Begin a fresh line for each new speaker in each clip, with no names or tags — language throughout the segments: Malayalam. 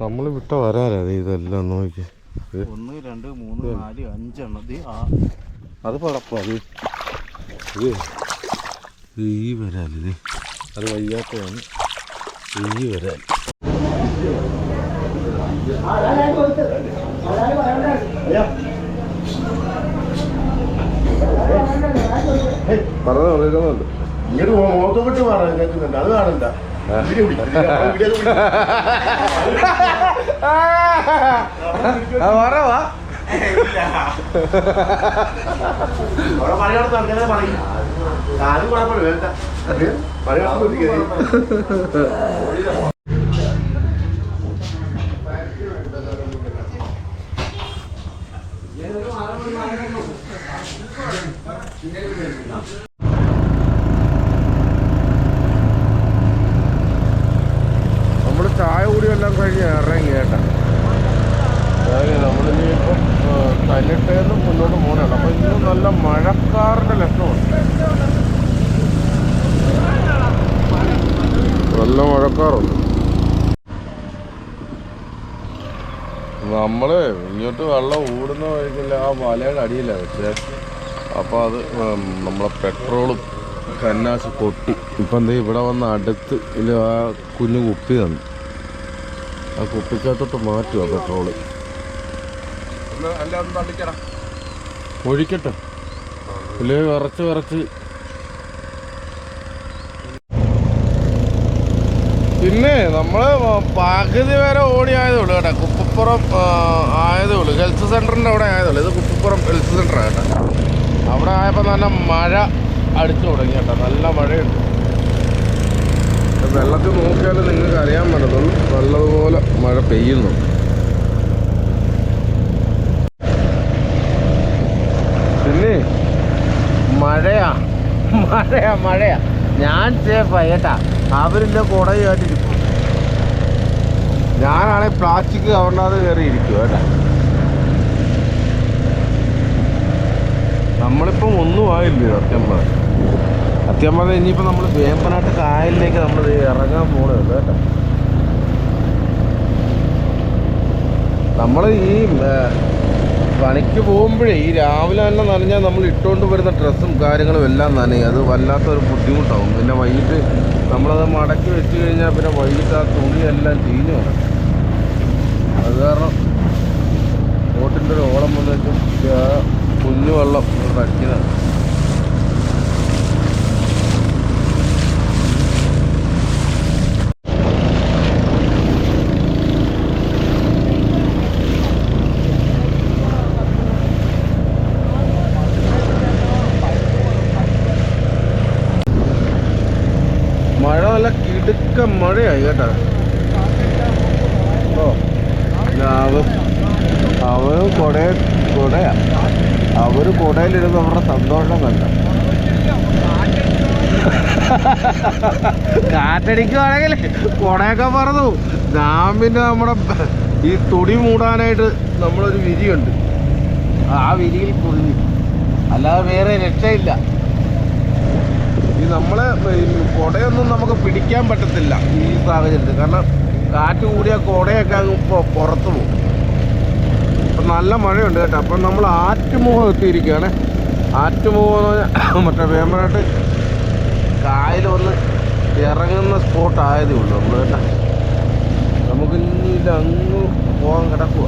നമ്മൾ വിട്ട വരാലേ ഇതെല്ലാം നോക്കി.
1 2 3 4 5 എണ്ണം.
അത് പടപ്പാ ഈ വരാല്. അത് വയ്യാത്തതാണ് ഈ വരാൽ. പറഞ്ഞു കേൾക്കുന്നുണ്ട്.
ഇങ്ങോട്ട് മോത്തോട്ട് പറയാൻ കേൾക്കുന്നുണ്ട്. അത് കാണണ്ട.
പറവാ
പണിയെടുത്ത് അങ്ങനെ പറയും. ആരും കുഴപ്പമില്ല. വേണ്ട പണിയെടുത്ത്
നമ്മൾ ചായ കൂടിയെല്ലാം കഴിഞ്ഞ് ഇറങ്ങി കേട്ടാ. നമ്മളിനി ഇപ്പം കല്ലിട്ടേന്ന് മുന്നോട്ട് പോകണല്ലോ. അപ്പം ഇന്ന് നല്ല മഴക്കാറിൻ്റെ ലക്ഷണമുണ്ട്. നല്ല മഴക്കാറുണ്ട്. നമ്മൾ ഇങ്ങോട്ട് വെള്ളം ഓടുന്ന വഴിക്കില്ല, ആ വലയുടെ അടിയിലാണ് വെച്ചേ. അപ്പോൾ അത് നമ്മളെ പെട്രോളും കന്നാസ് പൊട്ടി. ഇപ്പം എന്താ ഇവിടെ വന്ന് അടുത്ത് ഇല്ല ആ കുഞ്ഞു കുപ്പി തന്നു. ആ കുപ്പിക്കകത്തോട്ട് മാറ്റുക പെട്രോള്. ഒഴിക്കട്ടെ ഇല്ലേ വിറച്ച്. പിന്നെ നമ്മൾ പകുതി വരെ ഓടി ആയതുള്ളൂ കേട്ടോ. കുപ്പപ്പുറം ആയതുള്ളൂ, ഹെൽത്ത് സെൻ്ററിൻ്റെ അവിടെ ആയതുള്ളൂ. ഇത് കുപ്പപ്പുറം ഹെൽത്ത് സെൻ്ററാണ് കേട്ടോ. അവിടെ ആയപ്പോൾ നല്ല മഴ അടിച്ചു തുടങ്ങി കേട്ടോ. നല്ല മഴയുണ്ട്. വെള്ളത്തിൽ നോക്കിയാലും നിങ്ങൾക്ക് അറിയാൻ പറ്റത്തുള്ളൂ, നല്ലതുപോലെ മഴ പെയ്യുന്നു. പിന്നെ മഴയാ. ഞാൻ സേഫായി കേട്ടാ. അവരില്ല കുടയായിട്ടിരിക്കും. ഞാനാണെങ്കിൽ പ്ലാസ്റ്റിക് കവറിനകത്ത് കയറി ഇരിക്കും കേട്ടാ. നമ്മളിപ്പം ഒന്നും ആയില്ല സത്യം പറഞ്ഞാൽ. ഇനിയിപ്പോൾ നമ്മൾ വേമ്പനാട്ട് കായലിലേക്ക് നമ്മൾ ഇറങ്ങാൻ പോകുന്നത് കേട്ടോ. നമ്മൾ ഈ പണിക്ക് പോകുമ്പോഴേ ഈ രാവിലെ തന്നെ നനഞ്ഞാൽ നമ്മൾ ഇട്ടുകൊണ്ട് വരുന്ന ഡ്രസ്സും കാര്യങ്ങളും എല്ലാം നനയും. അത് വല്ലാത്തൊരു ബുദ്ധിമുട്ടാവും. പിന്നെ വൈകിട്ട് നമ്മളത് മടക്കി വെച്ച് കഴിഞ്ഞാൽ പിന്നെ വൈകിട്ട് ആ തുണിയെല്ലാം ചീഞ്ഞു വേണം. അത് കാരണം ബോട്ടിൻ്റെ ഒരു ഓളം വന്നിട്ട് കുഞ്ഞു വെള്ളം ഇവിടെ അടിക്കുന്നതാണ്. മഴ നല്ല കിടുക്ക മഴയായി കേട്ടോ. അവന് കൊടയാ. അവർ കൊടയിലിരുന്ന് അവരുടെ സന്തോഷം കണ്ട. കാറ്റടിക്കുവാണെങ്കിൽ കൊടയൊക്കെ പറന്നു. ഞാൻ പിന്നെ നമ്മുടെ ഈ തുണി മൂടാനായിട്ട് നമ്മളൊരു വിരിയുണ്ട്, ആ വിരിയിൽ കുടുങ്ങി. അല്ലാതെ വേറെ രക്ഷയില്ല. ഈ നമ്മളെ കുടയൊന്നും നമുക്ക് പിടിക്കാൻ പറ്റത്തില്ല ഈ സാഹചര്യത്തിൽ. കാരണം കാറ്റ് കൂടിയ കുടയൊക്കെ അങ്ങ് പുറത്തു പോകും. അപ്പം നല്ല മഴയുണ്ട് കേട്ടോ. അപ്പം നമ്മൾ ആറ്റുമുഖം എത്തിയിരിക്കുകയാണ്. ആറ്റുമുഖം എന്ന് പറഞ്ഞാൽ മറ്റേ വേമ്പനാട്ട് കായൽ വന്ന് ഇറങ്ങുന്ന സ്പോട്ടായതേ ഉള്ളൂ നമ്മൾ കേട്ടോ. നമുക്ക് ഇനി അങ്ങ് പോകാൻ കിടക്കുക.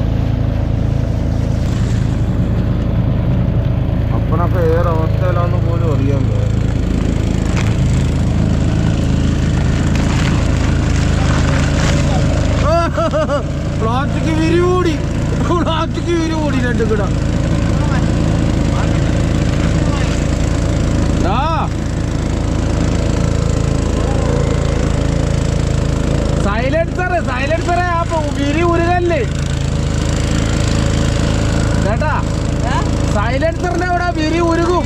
അപ്പനൊക്കെ ഏറെ അവസ്ഥയിലാണെന്ന് പോലും അറിയാൻ പറ്റും. പ്ലാസ്റ്റിക് വിരികൂടി 2 കിട. സൈലൻസറെ ആ വിരി ഉരുകല്ലേ ചേട്ടാ. സൈലൻസറിന്റെ അവിടെ വിരി ഉരുകും.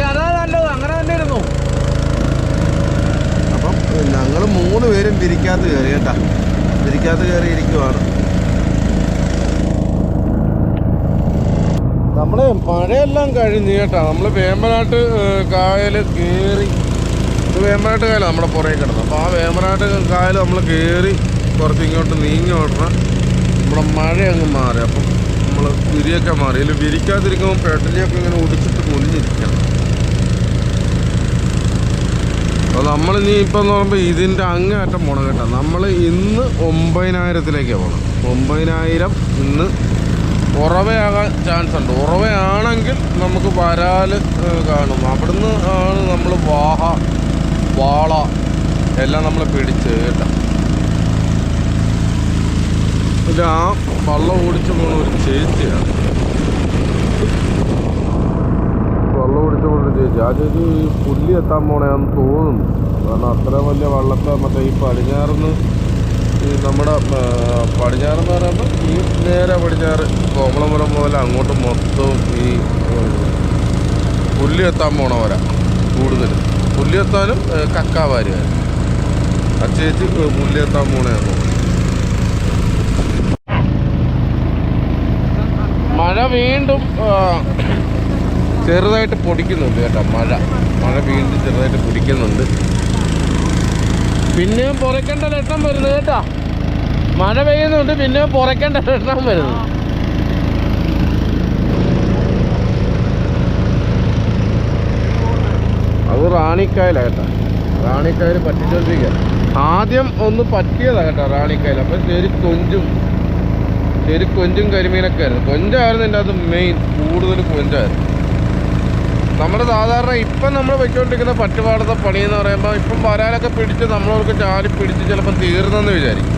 അതാ നല്ലത്, അങ്ങനെ തന്നെ ഇരുന്നു. അപ്പം ഞങ്ങൾ 3 പേരും വിരിക്കകത്ത് കയറി കേട്ടാ. വിരിക്കകത്ത് കയറി ഇരിക്കുവാണ്. നമ്മള് മഴയെല്ലാം കഴിഞ്ഞ് കേട്ടാ. നമ്മള് വേമ്പനാട്ട് കായൽ കയറി. ഇത് വേമ്പനാട്ട് കായൽ നമ്മുടെ പുറകെ കിടന്നു. അപ്പോൾ ആ വേമ്പനാട്ട് കായൽ നമ്മൾ കയറി കുറച്ച് ഇങ്ങോട്ട് നീങ്ങി ഓടണം. നമ്മുടെ മഴ അങ്ങ് മാറി. അപ്പം നമ്മൾ വിരിയൊക്കെ മാറി. ഇതിൽ വിരിക്കാതിരിക്കുമ്പോൾ പെടലിയൊക്കെ ഇങ്ങനെ ഒടിച്ചിട്ട് പൊളിഞ്ഞിരിക്കണം. അപ്പോൾ നമ്മളിനി ഇപ്പം എന്ന് പറയുമ്പോൾ ഇതിൻ്റെ അങ്ങേയറ്റം പോകണം കേട്ടോ. നമ്മൾ ഇന്ന് 9000-ലേക്കാണ് പോകണം. 9000 ഇന്ന് ഉറവയാകാൻ ചാൻസ് ഉണ്ട്. ഉറവയാണെങ്കിൽ നമുക്ക് വരാൽ കാണും. അവിടുന്ന് ആണ് നമ്മൾ വാള എല്ലാം നമ്മൾ പിടിച്ച് കേട്ടോ. ഇത് ആ വള്ളം ഓടിച്ചു പോകുന്ന ഒരു ചേച്ചിയാണ്. വള്ളം ഓടിച്ചു പോകുന്ന ചേച്ചി. ആ ചേച്ചി പുല്ലി എത്താൻ പോണേന്ന് തോന്നുന്നു. കാരണം അത്ര വലിയ വള്ളത്തെ മറ്റേ ഈ പടിഞ്ഞാറുന്ന് ഈ നമ്മുടെ പടിഞ്ഞാറെന്ന് പറയുമ്പോൾ ഈ നേരെ പടിഞ്ഞാറ് കോമളപുരം മുതൽ അങ്ങോട്ട് മൊത്തവും ഈ പുല്ലി എത്താൻ പോണവരാ കൂടുതൽ. പുല്ലി എത്താനും കക്കാവാരുകാരും. ആ ചേച്ചി പുല്ലി എത്താൻ പോണേന്ന്. മഴ വീണ്ടും ചെറുതായിട്ട് പൊടിക്കുന്നുണ്ട് കേട്ടോ. മഴ വീണ്ടും ചെറുതായിട്ട് പൊടിക്കുന്നുണ്ട്. പിന്നെയും പുറയ്ക്കേണ്ട ലക്ഷണം വരുന്നു കേട്ടോ. മഴ പെയ്യുന്നുണ്ട്, പിന്നെയും പുറയ്ക്കേണ്ട ലക്ഷണം വരുന്നു. അത് റാണിക്കായലാണ് കേട്ടോ. റാണിക്കായൽ പറ്റിച്ചോണ്ടിരിക്കുക. ആദ്യം ഒന്ന് പറ്റിയതാണ് കേട്ടോ റാണിക്കായൽ. അപ്പം ശരി കൊഞ്ചും കരിമീനൊക്കെ ആയിരുന്നു. കൊഞ്ചായിരുന്നു ഇതിൻ്റെ അത് മെയിൻ. കൂടുതൽ കൊഞ്ചായിരുന്നു. നമ്മുടെ സാധാരണ ഇപ്പം നമ്മൾ വെച്ചുകൊണ്ടിരിക്കുന്ന പറ്റുപാടത്തെ പണിയെന്ന് പറയുമ്പോൾ ഇപ്പം വരാലൊക്കെ പിടിച്ച് നമ്മളവർക്ക് ചാടി പിടിച്ച് ചിലപ്പോൾ തീർന്നെന്ന് വിചാരിക്കും.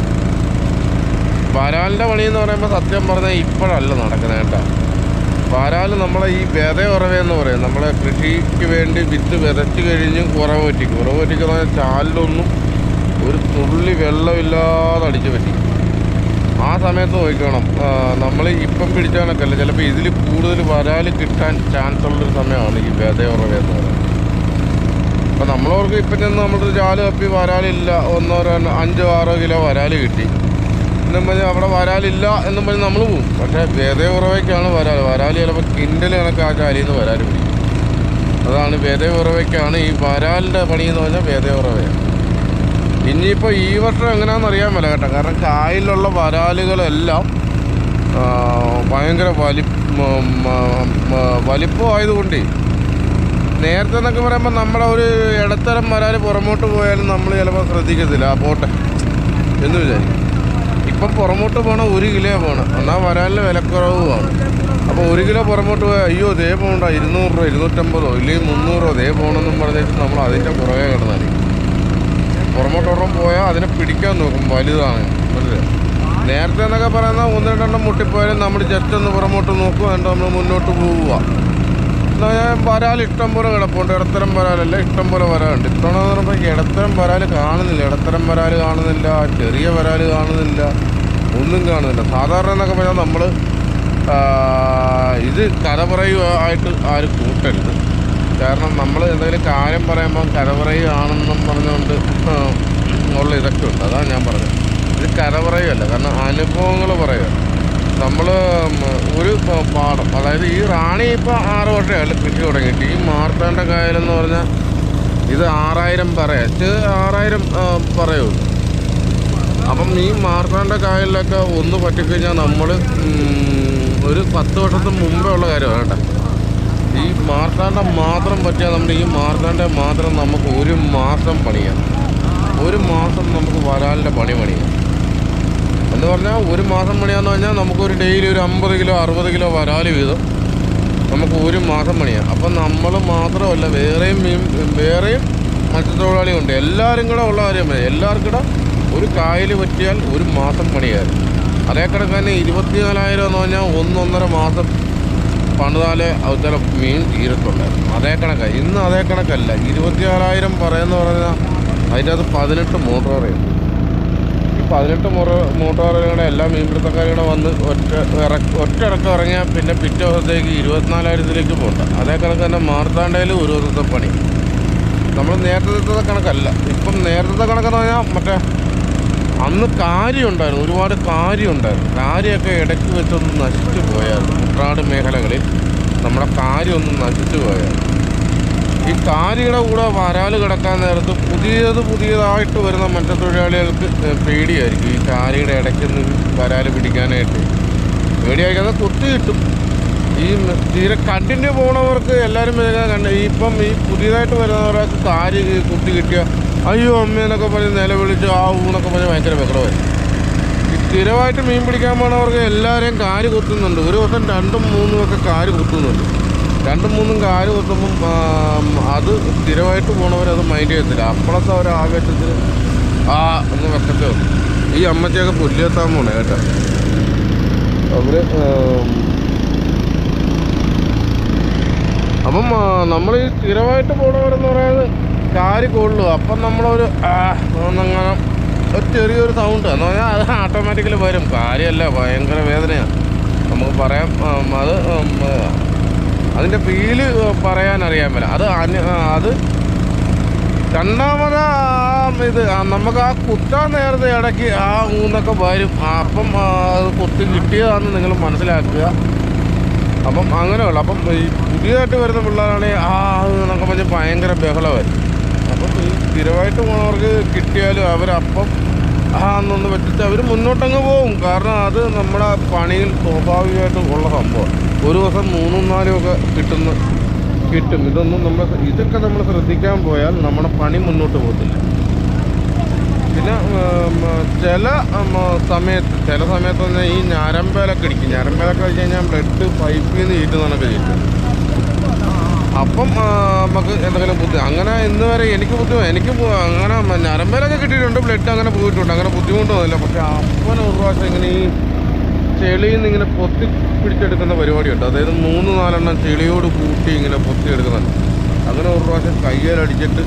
വരാലിൻ്റെ പണിയെന്ന് പറയുമ്പോൾ സത്യം പറഞ്ഞാൽ ഇപ്പോഴല്ല നടക്കുന്നത് കേട്ടോ. വരാൽ നമ്മളെ ഈ വിത ഉറവയെന്ന് പറയും. നമ്മളെ കൃഷിക്ക് വേണ്ടി വിത്ത് വിതച്ച് കഴിഞ്ഞ് ഉറവ് പറ്റിക്കുന്ന ചാലിലൊന്നും ഒരു തുള്ളി വെള്ളമില്ലാതെ അടിച്ച് പറ്റി. ആ സമയത്ത് നോക്കണം. നമ്മൾ ഇപ്പം പിടിച്ചാലൊക്കെ അല്ല, ചിലപ്പോൾ ഇതിൽ കൂടുതൽ വരാൽ കിട്ടാൻ ചാൻസ് ഉള്ളൊരു സമയമാണ് ഈ വിതയുറവയെന്ന് പറയുന്നത്. അപ്പം നമ്മളവർക്ക് ഇപ്പം ചെന്ന് നമ്മളൊരു ചാല് തപ്പി വരാലില്ല 5-6 കിലോ വരാൽ കിട്ടി എന്നും പറഞ്ഞാൽ അവിടെ വരാലില്ല എന്നും പറഞ്ഞ് നമ്മൾ പോവും. പക്ഷേ വിതയുറവയ്ക്കാണ് വരാൽ ചിലപ്പോൾ കിൻഡൽ കണക്ക് ആ ചാലിയിൽ നിന്ന് വരാൽ പിടിക്കും. അതാണ് വിതയുറവയ്ക്കാണ് ഈ വരാലിൻ്റെ പണിയെന്ന് പറഞ്ഞാൽ വിതയുറവയാണ്. ഇനിയിപ്പോൾ ഈ വർഷം എങ്ങനെയാണെന്ന് അറിയാൻ മേല കേട്ടോ. കാരണം കായലിലുള്ള വരാലുകളെല്ലാം ഭയങ്കര വലിപ്പമായതുകൊണ്ട് നേരത്തെ എന്നൊക്കെ പറയുമ്പോൾ നമ്മുടെ ഒരു ഇടത്തരം വരാൽ പുറമോട്ട് പോയാലും നമ്മൾ ചിലപ്പോൾ ശ്രദ്ധിക്കത്തില്ല. ആ പോട്ടെ എന്ന് വിചാരിക്കും. ഇപ്പം പുറമോട്ട് പോകണം 1 കിലോ പോകണം. എന്നാൽ വരാലിന് വിലക്കുറവുമാണ്. അപ്പോൾ 1 കിലോ പുറമോട്ട് പോയാൽ അയ്യോ ദേ പോകണ്ട 200 രൂപ 250 ഇല്ലെങ്കിൽ 300 ദേ പോകണമെന്നും പറഞ്ഞിട്ട് നമ്മൾ അതിൻ്റെ പുറകെ കിടന്നായിരിക്കും. പുറമോട്ടോളം പോയാൽ അതിനെ പിടിക്കാൻ നോക്കും. വലുതാണ് മനസ്സിലായി. നേരത്തെ എന്നൊക്കെ പറയുന്നത് 1-2 മുട്ടിപ്പോയാലും നമ്മൾ ജസ്റ്റ് ഒന്ന് പുറമോട്ട് നോക്കും. എന്നിട്ട് നമ്മൾ മുന്നോട്ട് പോവുക. വരാൽ ഇഷ്ടം പോലെ കിടപ്പുണ്ട്. ഇടത്തരം വരാലല്ല, ഇഷ്ടം പോലെ വരാലുണ്ട്. ഇത്തവണ എന്ന് പറയുമ്പോൾ ഇടത്തരം വരാൽ കാണുന്നില്ല. ഇടത്തരം വരാൽ കാണുന്നില്ല, ചെറിയ വരാൽ കാണുന്നില്ല, ഒന്നും കാണുന്നില്ല. സാധാരണ എന്നൊക്കെ പറഞ്ഞാൽ നമ്മൾ ഇത് കഥ പറയുമായിട്ട് ആരും കൂട്ടരുത്. കാരണം നമ്മൾ എന്തെങ്കിലും കാര്യം പറയുമ്പോൾ കഥ പറയുകയാണെന്നും പറഞ്ഞുകൊണ്ട് ഉള്ള ഇതൊക്കെ ഉണ്ട്. അതാണ് ഞാൻ പറഞ്ഞത്. ഇത് കഥ പറയുകയല്ല, കാരണം അനുഭവങ്ങൾ പറയുക. നമ്മൾ ഒരു പാടം, അതായത് ഈ റാണി ഇപ്പോൾ 6 വർഷമല്ല കൃഷി തുടങ്ങിയിട്ട്. ഈ മാർത്താണ്ഡ കായലെന്ന് പറഞ്ഞാൽ ഇത് 6000 പറയാം, 6000 പറയുള്ളൂ. അപ്പം ഈ മാർത്താണ്ഡ കായലിലൊക്കെ ഒന്ന് പറ്റിക്കഴിഞ്ഞാൽ നമ്മൾ ഒരു 10 വർഷത്തിന് മുമ്പേ ഉള്ള കാര്യമാണ് കേട്ടോ. ഈ മാർത്താണ്ഡ മാത്രം പറ്റിയാൽ നമ്മൾ ഈ മാർത്താണ്ഡ മാത്രം നമുക്ക് 1 മാസം പണിയാം. 1 മാസം നമുക്ക് വരാലിൻ്റെ പണിയാം എന്ന് പറഞ്ഞാൽ 1 മാസം പണിയാന്ന് പറഞ്ഞാൽ നമുക്കൊരു ഡെയിലി ഒരു 50 കിലോ 60 കിലോ വരാൽ വീതം നമുക്ക് 1 മാസം പണിയാം. അപ്പം നമ്മൾ മാത്രമല്ല വേറെയും മത്സ്യത്തൊഴിലാളിയുണ്ട്. എല്ലാവരും കൂടെ ഉള്ള കാര്യം പറയാം. എല്ലാവർക്കും കൂടെ ഒരു കായൽ പറ്റിയാൽ 1 മാസം പണിയായിരുന്നു. അതേ കണക്ക് തന്നെ 24,000 എന്ന് പറഞ്ഞാൽ 1-1.5 മാസം പണിതാലേ ചില മീൻ തീരത്തുണ്ടായിരുന്നു. അതേ കണക്കാണ്. ഇന്ന് അതേ കണക്കല്ല. 24,000 പറയുമെന്ന് പറഞ്ഞാൽ അതിൻ്റെ അത് 18 മോട്ടോറുണ്ട്. ഈ 18 മോട്ടോറുകളുടെ എല്ലാ മീൻപിടുത്തക്കാരുടെ വന്ന് ഒറ്റ ഇറക്കം ഇറങ്ങിയാൽ പിന്നെ പിറ്റേ ദിവസത്തേക്ക് 24,000-ലേക്ക് പോകണ്ട. അതേ കണക്ക് തന്നെ മാർത്താണ്ഡയിൽ 1 ദിവസത്തെ പണി. നമ്മൾ നേരത്തെ കണക്കല്ല. ഇപ്പം നേരത്തെ കണക്കെന്ന് പറഞ്ഞാൽ മറ്റേ അന്ന് കാര്യമുണ്ടായിരുന്നു, ഒരുപാട് കാര്യമുണ്ടായിരുന്നു. കാര്യമൊക്കെ ഇടയ്ക്ക് വെച്ചൊന്ന് നശിച്ചു പോയായിരുന്നു കുട്ടനാട് മേഖലകളിൽ. നമ്മുടെ കാര്യം നശിച്ചു പോയാൽ. ഈ കാരിയുടെ കൂടെ വരാൽ കിടക്കാൻ നേരത്ത് പുതിയതായിട്ട് വരുന്ന മത്സ്യത്തൊഴിലാളികൾക്ക് പേടിയായിരിക്കും. ഈ കാരിയുടെ ഇടയ്ക്ക് നിന്ന് വരാൽ പിടിക്കാനായിട്ട് പേടിയായിരിക്കും. കുത്തി കിട്ടും. ഈ തീരെ കണ്ടിന്യൂ പോണവർക്ക് എല്ലാവരും ഇപ്പം ഈ പുതിയതായിട്ട് വരുന്നവർക്ക് കാരി കുത്തി കിട്ടിയ അയ്യോ അമ്മയെന്നൊക്കെ പറഞ്ഞ് നിലവിളിച്ച് ആ ഊന്നൊക്കെ പറഞ്ഞ് ഭയങ്കര ബഹളമായിരിക്കും. ഈ സ്ഥിരമായിട്ട് മീൻ പിടിക്കാൻ പോണവർക്ക് എല്ലാവരെയും കാരി കുത്തുന്നുണ്ട്. ഒരു ദിവസം 2ഉം 3ഉം ഒക്കെ കാരി കുത്തുന്നുണ്ട്. 2ഉം 3ഉം കാരി കുത്തുമ്പം അത് സ്ഥിരമായിട്ട് പോണവരത് മൈൻഡ് ചെയ്യത്തില്ല. അപ്പോഴത്തെ ഒരു ആവേശത്തിൽ ഒന്ന് വെക്കത്തേ ഉള്ളൂ. ഈ അമ്മച്ചയൊക്കെ പുല്ലെത്താൻ പോണേ കേട്ടോ. അവർ അപ്പം നമ്മൾ ഈ സ്ഥിരമായിട്ട് പോണവരെന്ന് പറയുന്നത് കാരി കൊള്ളു. അപ്പം നമ്മളൊരു ഒന്നങ്ങനെ ഒരു ചെറിയൊരു സൗണ്ട് എന്ന് പറഞ്ഞാൽ അത് ഓട്ടോമാറ്റിക്കലി വരും. കാര്യമല്ല, ഭയങ്കര വേദനയാണ്. നമുക്ക് പറയാം. അത് അതിൻ്റെ ഫീല് പറയാനറിയാൻ പറ്റില്ല. അത് രണ്ടാമത് ഇത് നമുക്ക് ആ കുത്താൻ നേരത്തെ ഇടയ്ക്ക് ഊന്നൊക്കെ വരും. അപ്പം അത് കുത്തി കിട്ടിയതാണെന്ന് നിങ്ങൾ മനസ്സിലാക്കുക. അപ്പം അങ്ങനെയുള്ളു. അപ്പം ഈ പുതിയതായിട്ട് വരുന്ന പിള്ളേരാണെങ്കിൽ എന്നൊക്കെ പറഞ്ഞ് ഭയങ്കര ബഹളമായിരുന്നു. അപ്പം ഈ സ്ഥിരമായിട്ട് പോണവർക്ക് കിട്ടിയാലും അവരപ്പം എന്നൊന്ന് വെച്ചിട്ട് അവർ മുന്നോട്ടങ്ങ് പോകും. കാരണം അത് നമ്മുടെ പണിയിൽ സ്വാഭാവികമായിട്ടും ഉള്ള സംഭവമാണ്. ഒരു ദിവസം 3ഉം 4ഉം ഒക്കെ കിട്ടും. ഇതൊക്കെ നമ്മൾ ശ്രദ്ധിക്കാൻ പോയാൽ നമ്മുടെ പണി മുന്നോട്ട് പോകത്തില്ല. പിന്നെ ചില സമയത്ത് തന്നെ ഈ ഞരമ്പേലൊക്കെ ഇടിക്കും. ഞരമ്പേലൊക്കെ വെച്ച് കഴിഞ്ഞാൽ ബ്ലഡ് പൈപ്പിൽ നിന്ന് ചീറ്റുന്നതൊക്കെ ചീറ്റും. അപ്പം നമുക്ക് എന്തെങ്കിലും അങ്ങനെ ഇന്ന് വരെ എനിക്ക് അങ്ങനെ ഞരമ്പേലൊക്കെ കിട്ടിയിട്ടുണ്ട്. ബ്ലഡ് അങ്ങനെ പോയിട്ടുണ്ട്. അങ്ങനെ ബുദ്ധിമുട്ടൊന്നുമില്ല. പക്ഷെ ഒരു പ്രാവശ്യം ഇങ്ങനെ ഈ ചെളിയിൽ നിന്ന് ഇങ്ങനെ പൊത്തി പിടിച്ചെടുക്കുന്ന പരിപാടിയുണ്ട്. അതായത് 3-4 എണ്ണം ചെളിയോട് കൂട്ടി ഇങ്ങനെ പൊത്തിയെടുക്കുന്നുണ്ട്. അങ്ങനെ ഒരു പ്രാവശ്യം കയ്യിലടിച്ചിട്ട്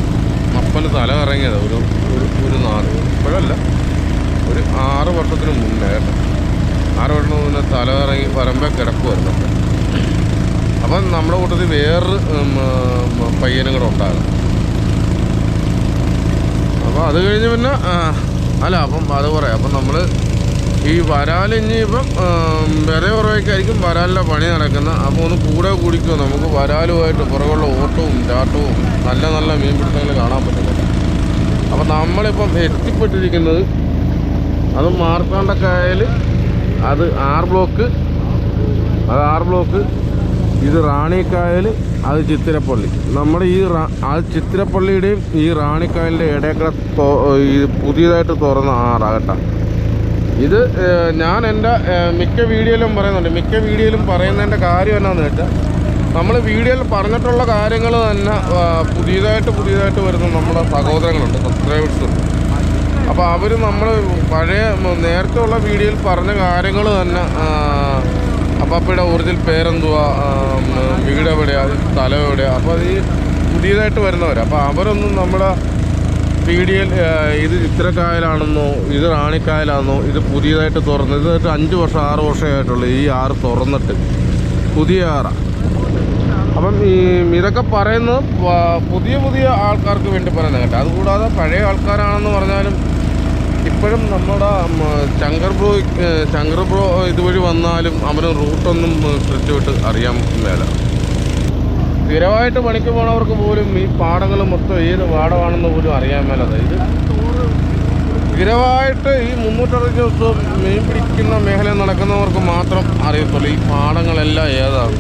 അപ്പന് തല കറങ്ങിയത് ഒരു 4 ഇപ്പോഴല്ല, ഒരു 6 വർഷത്തിന് മുന്നേ കേട്ടോ. 6 വർഷത്തിന് മുന്നേ തല കറങ്ങി വരമ്പേ കിടക്കുമായിരുന്നു. അപ്പം നമ്മുടെ കൂട്ടത്തിൽ വേറൊരു പയ്യനും കൂടെ ഉണ്ടാകും. അപ്പോൾ അത് കഴിഞ്ഞ് പിന്നെ അപ്പം അത് പറയാം. അപ്പം നമ്മൾ ഈ വരാൽ ഇനിയിപ്പം വില കുറവൊക്കെയായിരിക്കും വരാലിൻ്റെ പണി നടക്കുന്നത്. അപ്പോൾ ഒന്ന് കൂടിക്കുമോ നമുക്ക് വരാലുമായിട്ട് പുറകുള്ള ഓട്ടവും ചാട്ടവും നല്ല മീൻപിടുത്തങ്ങൾ കാണാൻ പറ്റും. അപ്പം നമ്മളിപ്പം എത്തിപ്പെട്ടിരിക്കുന്നത് അത് മാർത്താണ്ഡക്കായൽ, അത് 6 ബ്ലോക്ക്, ഇത് റാണിക്കായൽ, അത് ചിത്തിരപ്പള്ളി. നമ്മുടെ ചിത്തിരപ്പള്ളിയുടെയും ഈ റാണിക്കായലിൻ്റെ ഇടയ്ക്കൂടെ ഈ പുതിയതായിട്ട് തുറന്ന ആറാകട്ട. ഇത് ഞാൻ എൻ്റെ മിക്ക വീഡിയോയിലും പറയുന്നുണ്ട്. മിക്ക വീഡിയോയിലും പറയുന്നതിൻ്റെ കാര്യം എന്നാന്ന് വെച്ചാൽ നമ്മൾ വീഡിയോയിൽ പറഞ്ഞിട്ടുള്ള കാര്യങ്ങൾ തന്നെ പുതിയതായിട്ട് വരുന്ന നമ്മുടെ സഹോദരങ്ങളുണ്ട്, സബ്സ്ക്രൈബേഴ്സുണ്ട്. അപ്പോൾ അവർ നമ്മൾ പഴയ നേരത്തെ ഉള്ള വീഡിയോയിൽ പറഞ്ഞ കാര്യങ്ങൾ തന്നെ അപ്പാപ്പയുടെ ഒറിജിനൽ പേരെന്തുവാ, വീട് എവിടെയാ, സ്ഥലം എവിടെയാ, അപ്പോൾ അത് ഈ പുതിയതായിട്ട് വരുന്നവർ. അപ്പോൾ അവരൊന്നും നമ്മുടെ വീഡിയോയിൽ ഇത് ചിത്രക്കായലാണെന്നോ ഇത് റാണിക്കായലാണെന്നോ ഇത് പുതിയതായിട്ട് തുറന്നത്, ഇതായിട്ട് 5 വർഷം 6 വർഷമായിട്ടുള്ളൂ ഈ ആറ് തുറന്നിട്ട്, പുതിയ ആറാണ്. അപ്പം ഇതൊക്കെ പറയുന്നത് പുതിയ ആൾക്കാർക്ക് വേണ്ടി പറയുന്നത് കേട്ടോ. അതുകൂടാതെ പഴയ ആൾക്കാരാണെന്ന് പറഞ്ഞാലും ഇപ്പോഴും നമ്മുടെ ശങ്കർ ബ്രോ ഇതുവഴി വന്നാലും അവന് റൂട്ടൊന്നും കൃത്യമായിട്ട് അറിയാൻ മേല. സ്ഥിരമായിട്ട് പണിക്ക് പോണവർക്ക് പോലും ഈ പാടങ്ങൾ മൊത്തം ഏത് പാടമാണെന്ന് പോലും അറിയാൻ മേലത്. ഇത് സ്ഥിരമായിട്ട് ഈ 360 ദിവസവും മീൻ പിടിക്കുന്ന മേഖലയിൽ നടക്കുന്നവർക്ക് മാത്രം അറിയത്തുള്ളൂ ഈ പാടങ്ങളെല്ലാം ഏതാണ്.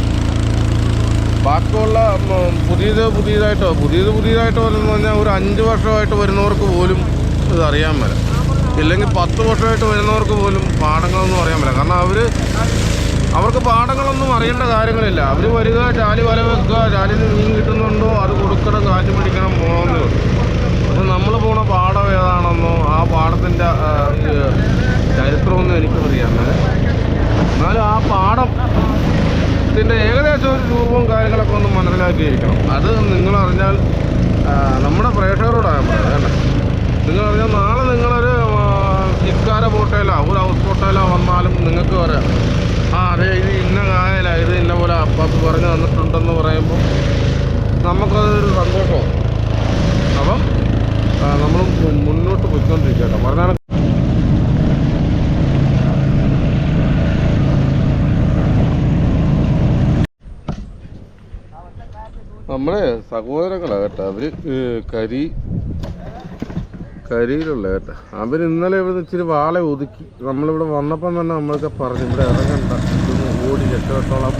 ബാക്കിയുള്ള പുതിയതായിട്ട് വരുന്ന പറഞ്ഞാൽ ഒരു 5 വർഷമായിട്ട് വരുന്നവർക്ക് പോലും ഇത് അറിയാൻ മേല. ഇല്ലെങ്കിൽ 10 വർഷമായിട്ട് വരുന്നവർക്ക് പോലും പാടങ്ങളൊന്നും അറിയാൻ പറ്റില്ല. കാരണം അവർക്ക് പാടങ്ങളൊന്നും അറിയേണ്ട കാര്യങ്ങളില്ല. അവർ വരിക, ചാലി വല വെക്കുക, ചാലിൽ നിന്ന് മീൻ കിട്ടുന്നുണ്ടോ അത് കൊടുക്കണം, കാറ്റ് പിടിക്കണം, പോകണമെന്നേ ഉള്ളൂ. അപ്പോൾ നമ്മൾ പോണ പാടം ഏതാണെന്നോ ആ പാടത്തിൻ്റെ ചരിത്രമൊന്നും എനിക്കറിയാം. എന്നാലും ആ പാടത്തിൻ്റെ ഏകദേശം ഒരു രൂപവും കാര്യങ്ങളൊക്കെ ഒന്ന് മനസ്സിലാക്കിയിരിക്കണം. അത് നിങ്ങളറിഞ്ഞാൽ നമ്മുടെ പ്രേക്ഷകരോടാണ് പറയുന്നത് കേട്ടോ. നിങ്ങളറിഞ്ഞാൽ നാളെ നിങ്ങളൊരു ഇക്കാര ബോട്ടയിലോ ഒരു ഹൗസ് ബോട്ടയിലോ വന്നാലും നിങ്ങൾക്ക് പറയാം, അതെ ഇത് ഇന്ന കായലാണ്, ഇത് ഇന്ന പോലെ അപ്പാപ്പ് പറഞ്ഞു തന്നിട്ടുണ്ടെന്ന് പറയുമ്പോൾ നമുക്കതൊരു സന്തോഷമാണ്. അപ്പം നമ്മൾ മുന്നോട്ട് പോയിക്കൊണ്ടിരിക്കട്ടെ. പറഞ്ഞാൽ നമ്മളെ സഹോദരങ്ങളാ കേട്ടോ, അവര് കരിയിലുള്ള കേട്ടോ. അവര് ഇന്നലെ ഇവിടെ ഇച്ചിരി വാളെ ഒതുക്കി. നമ്മളിവിടെ വന്നപ്പം തന്നെ നമ്മളൊക്കെ പറഞ്ഞു ഇവിടെ ഇറങ്ങണ്ട, ഇതൊന്ന് ഓടി രക്ഷപ്പെട്ടോളാം.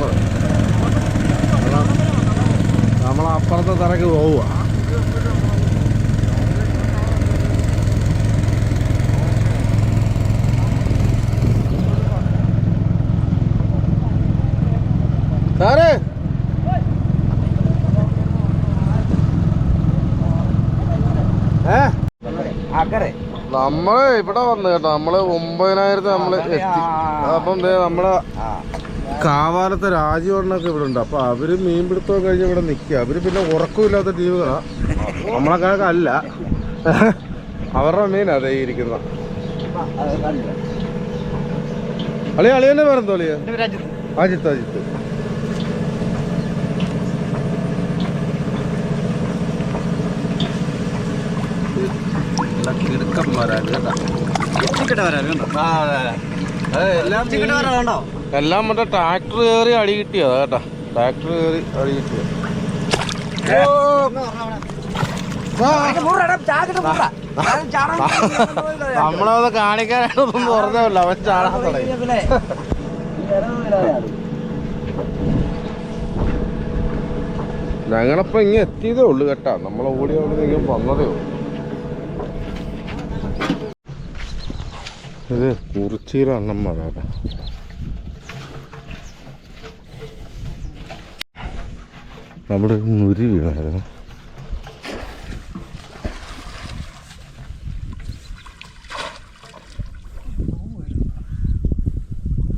നമ്മളപ്പുറത്തെ തറയ്ക്ക് പോവുക. സാറേ നമ്മള് ഇവിടെ വന്നു കേട്ടോ. നമ്മള് 9,000 നമ്മള് എത്തി. അപ്പം നമ്മളെ കാവാലത്തെ രാജീവണ്ണൊക്കെ ഇവിടെ ഉണ്ട്. അപ്പൊ അവര് മീൻ പിടുത്തം കഴിഞ്ഞ് ഇവിടെ നിൽക്കുക. അവര് പിന്നെ ഉറക്കമില്ലാത്ത ടീമുകളാ, നമ്മളെ കണക്കല്ല. അവരുടെ മീൻ അതേ ഇരിക്കുന്ന അളിയന്നെ പേരെന്തോ അളിയ? അജിത്ത്. എല്ലാം മറ്റേ ട്രാക്ടർ കയറി അടി കിട്ടിയതാ കേട്ടാ. ട്രാക്ടർ കയറി അടി കിട്ടിയ. നമ്മളത് കാണിക്കാനായിട്ടൊന്നും പറഞ്ഞല്ല, അവൻ ചാടാൻ തുടങ്ങി. ഞങ്ങളിപ്പോ ഇങ്ങനെ എത്തിയതേ ഉള്ളു കേട്ടാ. നമ്മളെ ഓടി അവിടെ നിങ്ങൾ വന്നതേ ഉള്ളു. ഇത് കുറിച്ചീര അണ്ണന്മാരാ. നമ്മുടെ നുരി വീണായിരുന്നു.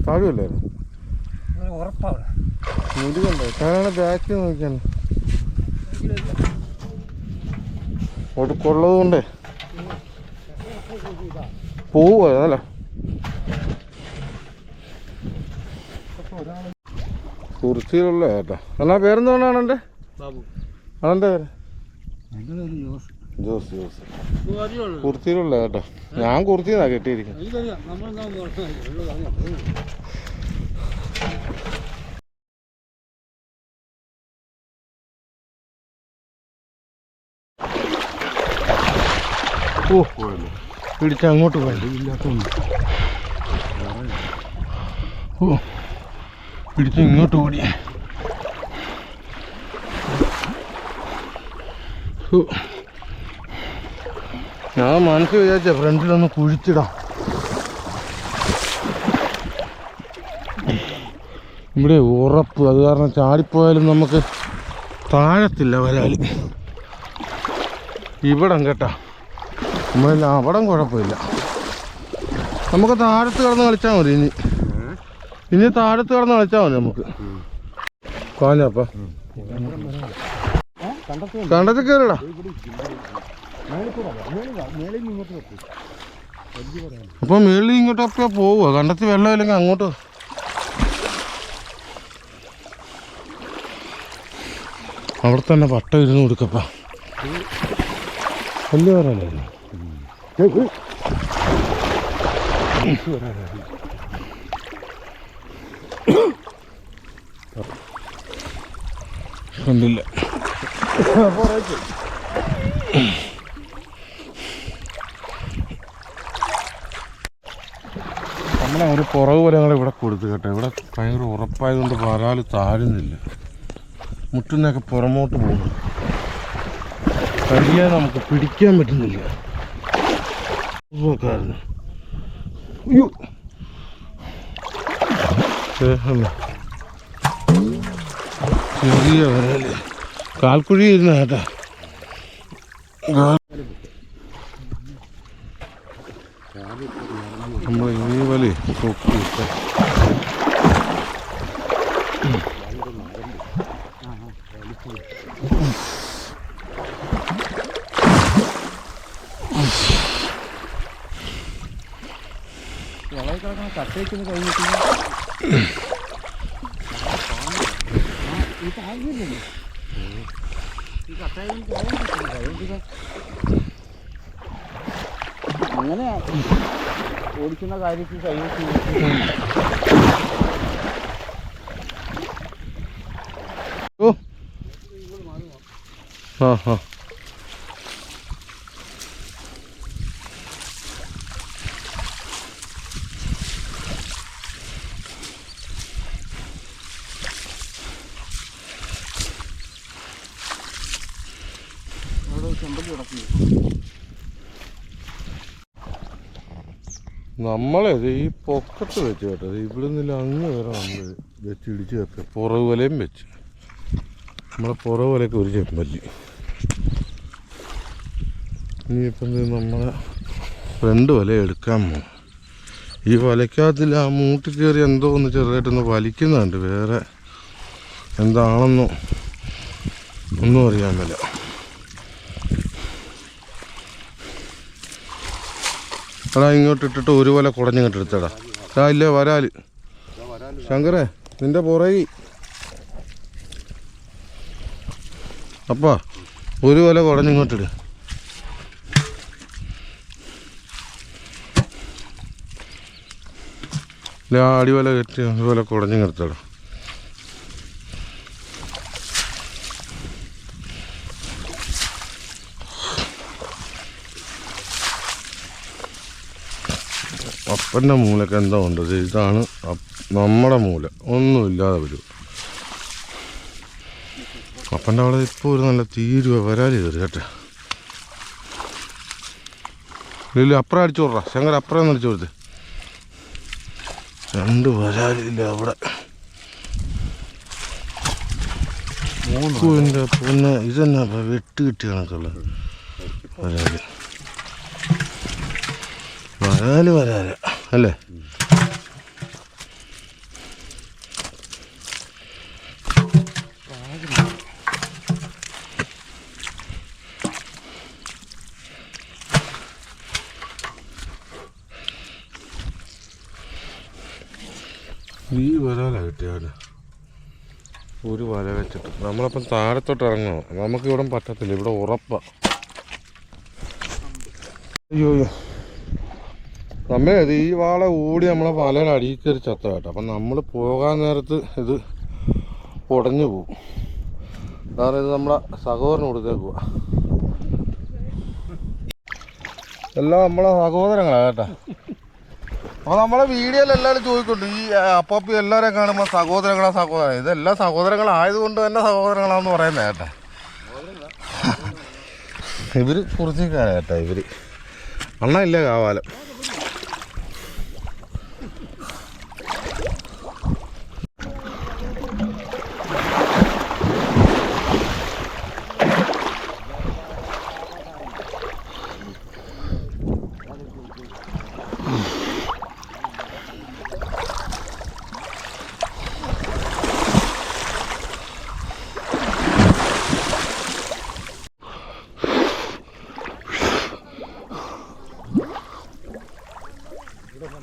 താഴെയല്ലായിരുന്നു മുരി കണ്ടോ? ഞാനാണ് ബാക്കിൽ നോക്കിയാണ് ഒടുക്കുള്ളത് കൊണ്ടേ പോവുക അതല്ല. കുറിച്ചിലുള്ള കേട്ടോ. എന്നാ പേരെന്തുകൊണ്ടാണ് എൻ്റെ അതെൻ്റെ പേര്? ജോസ്. കുർത്തിയിലുള്ള കേട്ടോ. ഞാൻ കുർത്തിന്നാ കെട്ടിയിരിക്കുന്നത്. ഓ പിടിച്ച അങ്ങോട്ട് പോയില്ലാത്തോണ്ട് പിടിച്ച് ഇങ്ങോട്ട് ഓടി. ഞാൻ മനസ്സിൽ വിചാരിച്ച ഫ്രണ്ടിലൊന്ന് കുഴിച്ചിടാം. ഇവിടെ ഉറപ്പ്, അത് കാരണം ചാടിപ്പോയാലും നമുക്ക് താഴത്തില്ല വരാൽ. ഇവിടം കേട്ടാ, നമ്മളല്ല അവിടം കുഴപ്പമില്ല. നമുക്ക് താഴത്ത് കിടന്ന് കളിച്ചാൽ മതി. ഇനി താഴത്ത് കിടന്ന് കളിച്ചാൽ മതി നമുക്ക്. കാഞ്ഞപ്പ കണ്ടത്തിൽ കയറിടാ. അപ്പൊ മേളിൽ ഇങ്ങോട്ടൊക്കെ പോവുക. കണ്ടത്തിൽ വെള്ളമില്ലെങ്കിൽ അങ്ങോട്ട്. അവിടെ തന്നെ പട്ട ഇരുന്ന് കൊടുക്കപ്പ. വലിയ വരാനല്ലേ കണ്ടില്ല. നമ്മളെ ഒരു പുറകു പോലെ ഞങ്ങൾ ഇവിടെ കൊടുത്തു കേട്ടോ. ഇവിടെ ഭയങ്കര ഉറപ്പായതുകൊണ്ട് വരാൽ താഴുന്നില്ല. മുട്ടുന്നൊക്കെ പുറമോട്ട് പോകുന്നു. കഴിയാൻ നമുക്ക് പിടിക്കാൻ പറ്റുന്നില്ല. അയ്യോ ചെറിയ വരാല് കാൽക്കുഴി ഇരുന്ന കേട്ടാ. നമ്മൾ ഈ വലി പൊക്കിയിട്ട് കട്ടേക്കുന്ന കഴിഞ്ഞിട്ട് അങ്ങനെ ഓടിക്കുന്ന കാര്യത്തിൽ കൈവച്ച് ആ ആ നമ്മളത് ഈ പൊക്കത്ത് വെച്ച് കേട്ടത് ഇവിടെ നിന്നില്ല അങ്ങ് വരെ നമ്മൾ വെച്ച് ഇടിച്ച് വെക്കുക. പുറകു വലയും വെച്ച് നമ്മളെ പുറകു വലയൊക്കെ ഒരു ചെമ്പല്ലി. ഇനിയിപ്പം നമ്മളെ ഫ്രണ്ട് വല എടുക്കാൻ പോകും. ഈ വലയ്ക്കകത്തിൽ ആ മൂട്ടി കയറി എന്തോ ഒന്ന് ചെറുതായിട്ടൊന്ന് വലിക്കുന്നുണ്ട്. വേറെ എന്താണെന്നോ ഒന്നും അറിയാൻ മേല. എടാ ഇങ്ങോട്ട് ഇട്ടിട്ട് ഒരു വല കുടഞ്ഞിങ്ങോട്ട് എടുത്തടാ. ഇല്ലേ വരാല് ശങ്കരേ നിന്റെ പുറകി. അപ്പാ ഒരു വല കുടഞ്ഞിങ്ങോട്ടിട്. ഇല്ല ആ അടിവല കെട്ടി ഒരു വല കുടഞ്ഞിങ്ങെടുത്തടാ. അപ്പൻ്റെ മൂലൊക്കെ എന്താ ഉണ്ടത്? ഇതാണ് നമ്മുടെ മൂല. ഒന്നുമില്ലാതെ വരും. അപ്പൻ്റെ അവിടെ ഇപ്പോൾ ഒരു നല്ല തീരുവ വരാല് കയറി കേട്ടെ. ഇല്ല അപ്പുറം അടിച്ചു കൊടുറാ ശങ്കര. അപ്പുറം ഒന്ന് അടിച്ചു കൊടുത്ത്. 2 വരാലില്ല അവിടെ. എൻ്റെ പൊന്നെ ഇതെന്നാ വെട്ട് കിട്ടി കണക്കുള്ള വരാല്. വരാല് അല്ലേ? ഈ വരാലാ കിട്ടിയാല് ഒരു വല വെച്ചിട്ട് നമ്മളപ്പം താഴത്തോട്ട് ഇറങ്ങണോ? നമുക്കിവിടെ പറ്റത്തില്ല. ഇവിടെ ഉറപ്പാ. അയ്യോ നമ്മത് ഈ വാള ഓടി നമ്മളെ വലയുടെ അടിയിൽ കയറി ചത്ത കേട്ടോ. അപ്പം നമ്മൾ പോകാൻ നേരത്ത് ഇത് ഉടഞ്ഞു പോവും. കാരണം ഇത് നമ്മളെ സഹോദരന് കൊടുത്തേക്കുക. എല്ലാം നമ്മളെ സഹോദരങ്ങളാണ് കേട്ടോ. അപ്പോൾ നമ്മളെ വീഡിയോയിൽ എല്ലാവരും ചോദിക്കുന്നുണ്ട് ഈ അപ്പാപ്പി എല്ലാവരെയും കാണുമ്പോൾ സഹോദരൻ ഇതെല്ലാം സഹോദരങ്ങളായതുകൊണ്ട് തന്നെ സഹോദരങ്ങളാണെന്ന് പറയുന്നത് കേട്ടോ. ഇവർ കുറിച്ചിക്കാരാ കേട്ടോ. ഇവർ അണ്ണ ഇല്ല കാവാലം.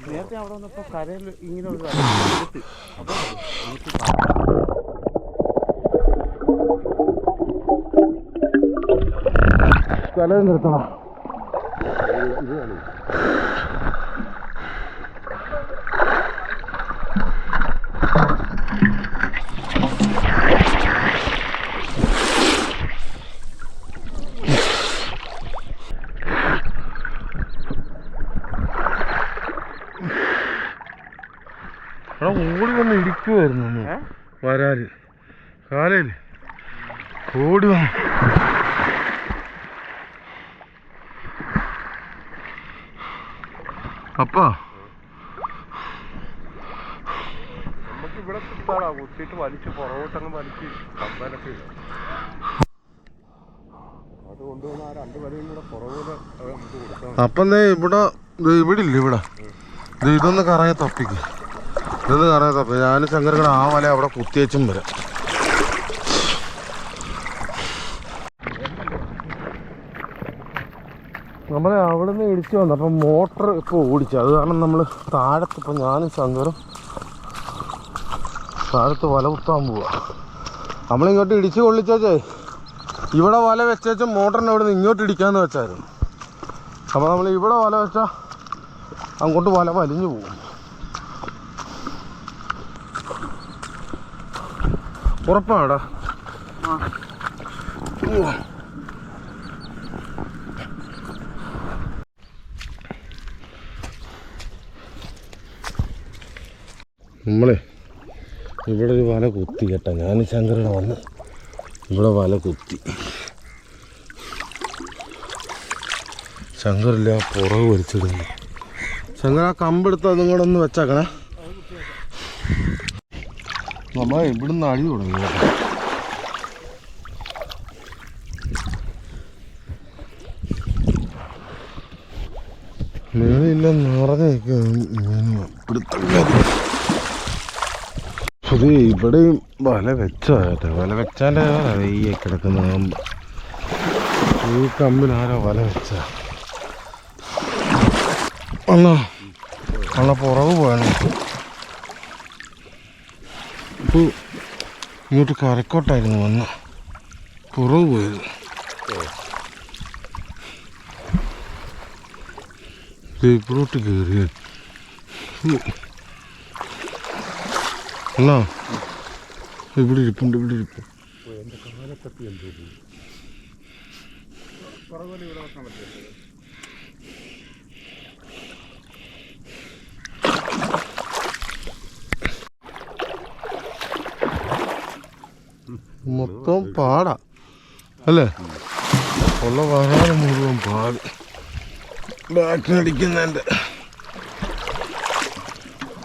നേരത്തെ അവിടെ വന്നപ്പോൾ കരയിൽ ഇങ്ങനെ ഒരു
കല നിർത്തണം. ഓടി വന്ന് ഇടിക്കുമായിരുന്നു വരാല്. കാലയില് ഓടി വന്നു. അപ്പാ
നമുക്ക് ഇവിടെ കുത്താടാ. കുത്തിയിട്ട് വലിച്ച് പുറകോട്ടങ്ങ് വലിച്ച് കമ്പനൊക്കെ ഇല്ല. അത് കൊണ്ടുവന്ന് ആ 2 വലയും കൂടെ പുറകോട്ട് നമുക്ക് കൊടുക്കാം.
അപ്പം ഇവിടെ ഇല്ല ഇവിടെ ഇതൊന്ന് കറങ്ങി തപ്പിക്ക്. ഇതൊന്ന് കറങ്ങി തപ്പി. ഞാനും ശങ്കരക്കട ആ വല അവിടെ കുത്തിയേച്ചും വരാം. നമ്മളെ അവിടെ നിന്ന് ഇടിച്ചു വന്നു. അപ്പം മോട്ടർ ഇപ്പോൾ ഓടിച്ചു. അത് കാരണം നമ്മൾ താഴത്ത് ഇപ്പം ഞാനും ശങ്കറും താഴത്ത് വല കുത്താൻ പോവുക. നമ്മളിങ്ങോട്ട് ഇടിച്ച് കൊള്ളിച്ചേ ഇവിടെ വല വെച്ചേച്ചും മോട്ടറിനെ ഇവിടെ നിന്ന് ഇങ്ങോട്ട് ഇടിക്കാമെന്ന് വെച്ചായിരുന്നു. അപ്പോൾ നമ്മൾ ഇവിടെ വല വെച്ചാൽ അങ്ങോട്ട് വല വലിഞ്ഞു പോകും. ഉറപ്പാടാ. നമ്മളെ ഇവിടെ ഒരു വല കുത്തി കേട്ടോ. ഞാൻ ശങ്കരയുടെ വന്ന് ഇവിടെ വല കുത്തി. ശങ്കറില്ല പുറകെ വലിച്ചിടുന്നു. ശങ്കർ ആ കമ്പെടുത്ത് അതും കൂടെ ഒന്ന് വെച്ചേക്കണേ. നമ്മൾ ഇവിടുന്ന് അടി തുടങ്ങി കേട്ടോ. മീനില്ല നിറഞ്ഞ് അത് ഇവിടെയും വല വെച്ചോ കേട്ടോ. വല വെച്ചാൻ്റെ ഈ കിടക്കുന്ന കമ്പ്. ഈ കമ്പിനാരോ വല വെച്ച അണ്ണ പുറകു പോയാണ്. ഇപ്പോൾ ഇങ്ങോട്ട് കരക്കോട്ടായിരുന്നു വന്ന് പുറകു പോയത്. ഇവിടോട്ട് കയറിയ അല്ല ഇവിടെ ഇരിപ്പുണ്ട്. മൊത്തം പാടാ അല്ലേ? ഉള്ള വരാറ് മുഴുവൻ പാട്. ബാക്കിനടിക്കുന്നതിൻ്റെ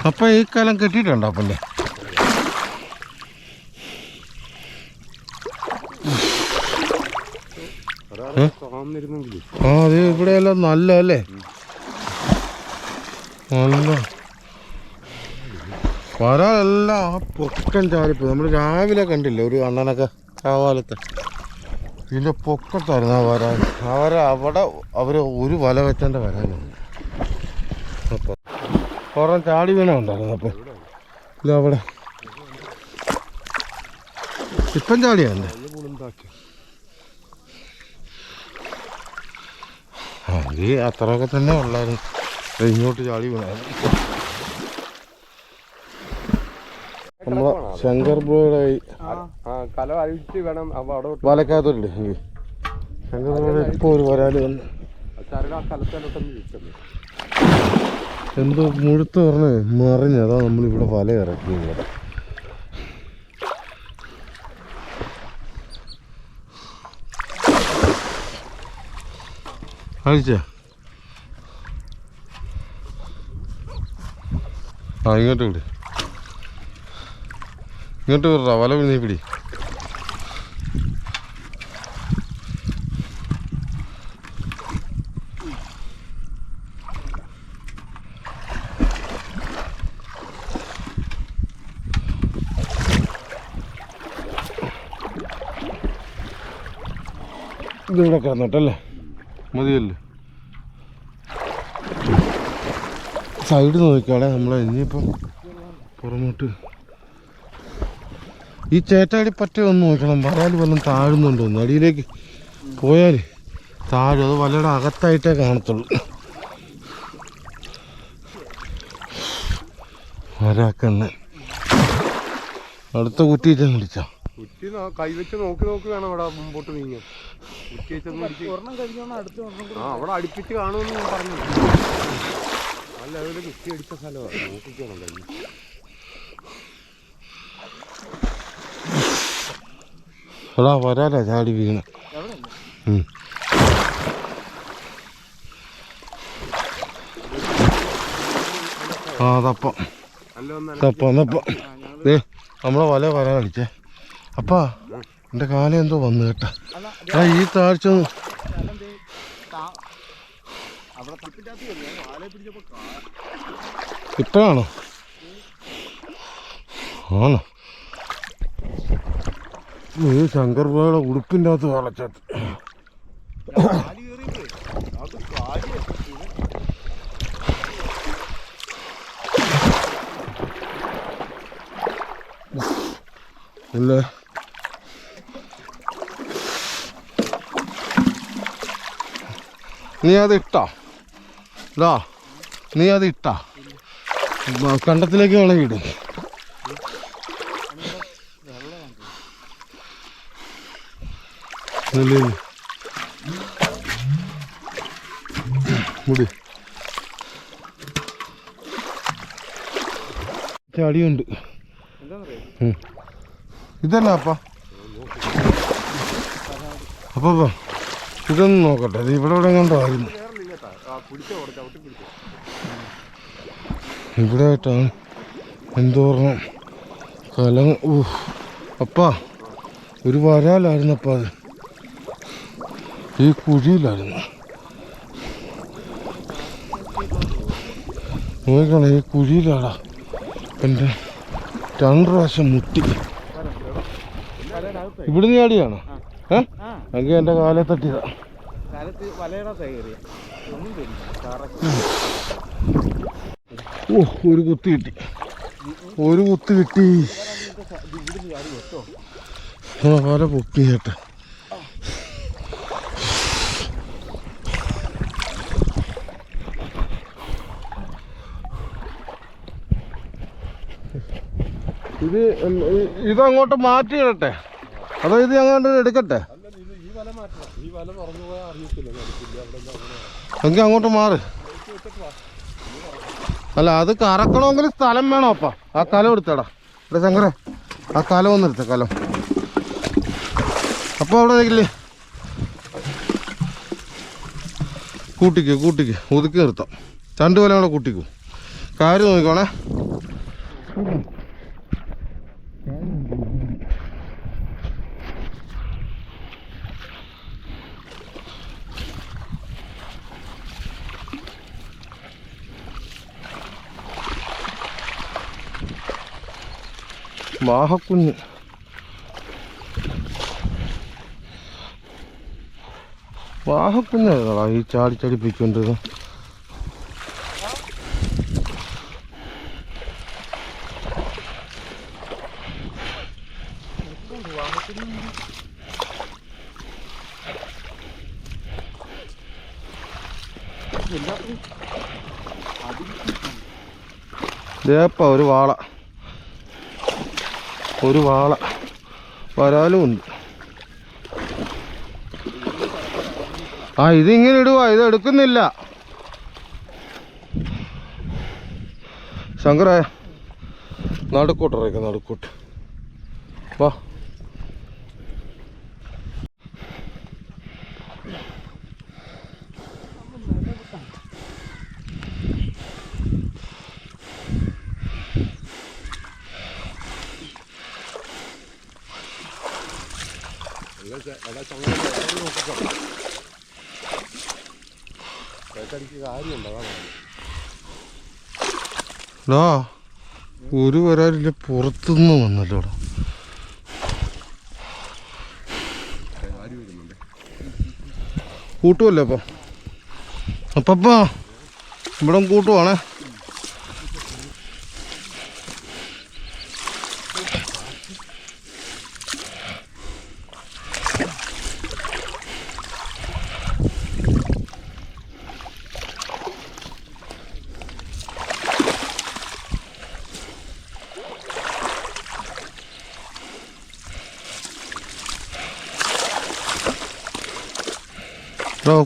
അപ്പം ഈ കാലം കെട്ടിയിട്ടുണ്ടോ അപ്പൻ്റെ? ആ അത് ഇവിടെയെല്ലാം നല്ല അല്ലേ? നല്ല വരാലെല്ലാം ആ പൊക്കം ചാടിപ്പോയി. നമ്മൾ രാവിലെ കണ്ടില്ലേ ഒരു അണ്ണനൊക്കെ കാവാലത്ത് ഇതിൻ്റെ പൊക്കത്തായിരുന്നു ആ വരാൻ. അവിടെ അവർ ഒരു വല വെച്ചതിൻ്റെ വരാനുണ്ട്. അപ്പം കുറേ ചാടി വീണ ഉണ്ടായിരുന്നു. അപ്പം ഇല്ല അവിടെ ഇപ്പം ചാടിയല്ലേ? അത് അത്രയൊക്കെ തന്നെ ഉള്ളായിരുന്നു. ഇങ്ങോട്ട് ചാടി വീണായിരുന്നു. നമ്മളെ ശങ്കർ ബ്രോയുടെ വലക്കകത്തുണ്ട്. ശങ്കർ ബ്രോയുടെ ഇപ്പോൾ ഒരു വരാല് വന്ന് എന്തോ മുഴുത്ത് പറഞ്ഞ് മറിഞ്ഞ്. അതാ നമ്മളിവിടെ വല ഇറക്കി. ഇവിടെ അഴിച്ച ആ ഇങ്ങോട്ട് വിട്. ഇങ്ങോട്ട് വിടാ വല നീ പിടി. ഇതിവിടെ കിടന്നിട്ടല്ലേ മതിയല്ലേ? സൈഡ് നോക്കിക്കാളെ നമ്മളെ. ഇനിയിപ്പം പുറമോട്ട് ഈ ചേട്ടാടി പറ്റ ഒന്ന് നോക്കണം. വരാൽ വല്ലതും താഴുന്നുണ്ടോ? അടിയിലേക്ക് പോയാൽ താഴും. അത് വലയുടെ അകത്തായിട്ടേ കാണത്തുള്ളൂ. വരാക്കണ്ണ അടുത്ത കുറ്റിയിട്ട് പിടിച്ചാ
കുറ്റി കൈവച്ച് നോക്കി വേണം അവിടെ മുമ്പോട്ട് നീങ്ങാൻ. അവിടെ അടുപ്പിച്ച് കാണുമെന്ന് ഞാൻ പറഞ്ഞു. നല്ല അതുപോലെ കുറ്റി അടിച്ച സ്ഥലമാണ്. നോക്കിക്കണം കഴിഞ്ഞു.
എടാ വരാലാ ചാടി വീണ. ആ തപ്പം ദേ നമ്മളെ വല വരാൻ കളിച്ചേ. അപ്പാ എൻ്റെ കാലം എന്തോ വന്നു കേട്ടാ. ഈ താഴ്ച ഇപ്പോഴാണോ? ആണോ? ഈ ശങ്കർ ബ്രോയുടെ ഉടുപ്പിൻ്റെ അകത്ത് വളച്ചത്. ഇല്ലേ നീ അത് ഇട്ടാ? ഇതാ നീ അത് ഇട്ടാ? കണ്ടത്തിലേക്ക് വിളയിടും. മുടി ചാടിയുണ്ട്. ഇതന്നെ അപ്പ അപ്പൊ ഇതൊന്നും നോക്കട്ടെ. ഇത് ഇവിടെ ഇവിടെ കണ്ടായിരുന്നു. ഇവിടെ ആയിട്ടാണ് എന്തോർണം കല. അപ്പാ ഒരു വരാലായിരുന്നു. അപ്പം അത് ഈ കുഴിയിലായിരുന്നു. നോക്കണം, ഈ കുഴിയിലാടാ എൻ്റെ 2 പ്രാവശ്യം മുട്ടി. ഇവിടുന്ന് ചാടിയാണോ? എങ്കിൽ എൻ്റെ കാലെ തട്ടിയതാ. ഒരു കുത്ത് കിട്ടി, ഒരു കുത്ത് കിട്ടി. കാല പൊക്കി കേട്ടെ. ഇതങ്ങോട്ട് മാറ്റിയിടട്ടെ, അതോ ഇത് അങ്ങോട്ട് എടുക്കട്ടെ? എങ്കിൽ അങ്ങോട്ട് മാറ്. അല്ല, അത് കറക്കണമെങ്കിൽ സ്ഥലം വേണം. അപ്പാ ആ കലം എടുത്തടാ. ഇവിടെ ശങ്കരേ, ആ കലം ഒന്ന് എടുത്ത കലം. അപ്പോൾ അവിടെ നിൽക്കില്ലേ, കൂട്ടിക്ക് ഒതുക്കി നിർത്താം. 2 കൊല്ലം കൂടെ കൂട്ടിക്കൂ. കാര്യം നോക്കിക്കോണേ. വാഹക്കുഞ്ഞ് വാഹക്കുഞ്ഞാ ഈ ചാടി പൊയ്ക്കൊണ്ടിരുന്നത്. ദേപ്പ ഒരു വാള വരാലും ഉണ്ട്. ഇതിങ്ങനെ ഇടുവാ, ഇത് എടുക്കുന്നില്ല. ശങ്കരേ, നടുക്കോട്ട് വാ. ഒരു വരാലില്ല, പുറത്തുനിന്ന് വന്നല്ലോ. കൂട്ടുമല്ലേ അപ്പ ഇവിടെ കൂട്ടുവാണേ.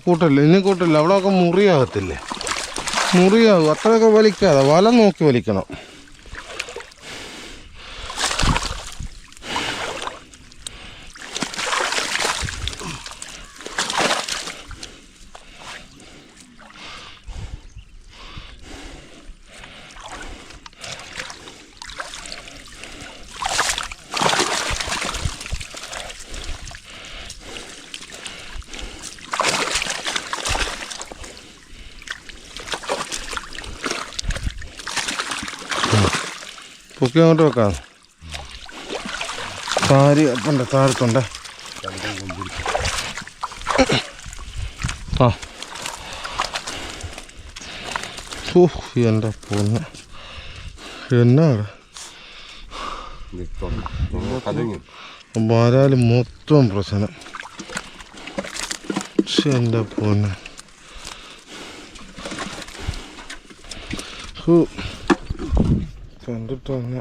കൂട്ടല്ലേ, ഇനി കൂട്ടില്ല. അവിടെയൊക്കെ മുറിയാകത്തില്ലേ? മുറിയാകും. അത്രയൊക്കെ വലിക്കാതെ വല നോക്കി വലിക്കണം. പൊക്കി അങ്ങോട്ട് വെക്കാം. സാരി അപ്പണ്ട താഴത്തുണ്ട്. എൻ്റെ പൊന്ന്, എന്നാണ് വരാല് മൊത്തം പ്രശ്നം. എൻ്റെ പൊന്ന്, കണ്ടിട്ട് തന്നെ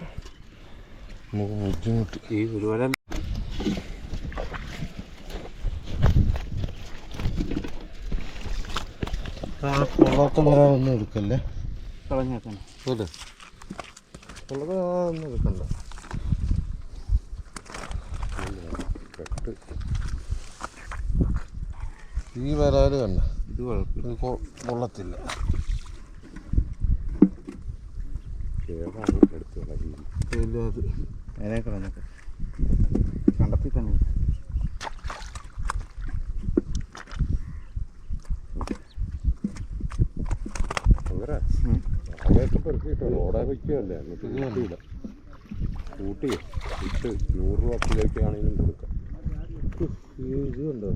നമുക്ക് ബുദ്ധിമുട്ട്.
ഈ ഒരു വര
കൊള്ളാത്ത വരാനൊന്നും എടുക്കല്ലേ,
കളഞ്ഞേക്കണം.
കുഴപ്പമുള്ളത് ഒന്നും എടുക്കണ്ട. ഈ വരാല് കണ്ട ഇത് കുഴപ്പമില്ല, കൊള്ളത്തില്ല.
അതിനെ കളഞ്ഞൊക്കെ കണ്ടെത്തി തന്നെ.
അതൊക്കെ പെറുക്കിട്ടോ ഓടാ വയ്ക്കുകയല്ലേ, എന്നിട്ട് കൂട്ടിയില്ല. കൂട്ടി ഇട്ട് 100 രൂപ കിലോയ്ക്കാണെങ്കിലും കൊടുക്കാം.
ഇതുണ്ടോ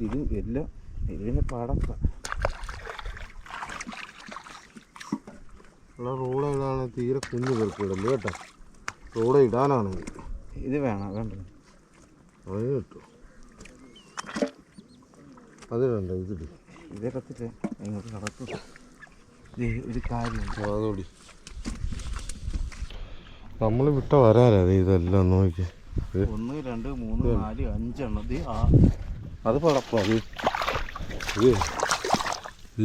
ഇത് എല്ലാം ഇതിനെ പാടത്ത
റോഡ ഇടാണ് തീരെ കുഞ്ഞ് പെറുക്കിടല്ലേ കേട്ടോ. റോഡ ഇടാനാണെങ്കിൽ
ഇത് വേണം വേണ്ട
അതിന് കിട്ടും. അതിലുണ്ടോ ഇതിൽ
ഇതൊക്കെ ഇങ്ങോട്ട് നടക്കും. ഒരു കാര്യം
അതോടി നമ്മൾ വിട്ട വരാനേ ഇതെല്ലാം നോക്കി.
1 2 3 4 5 എണ്ണം.
അത് പടപ്പം അത്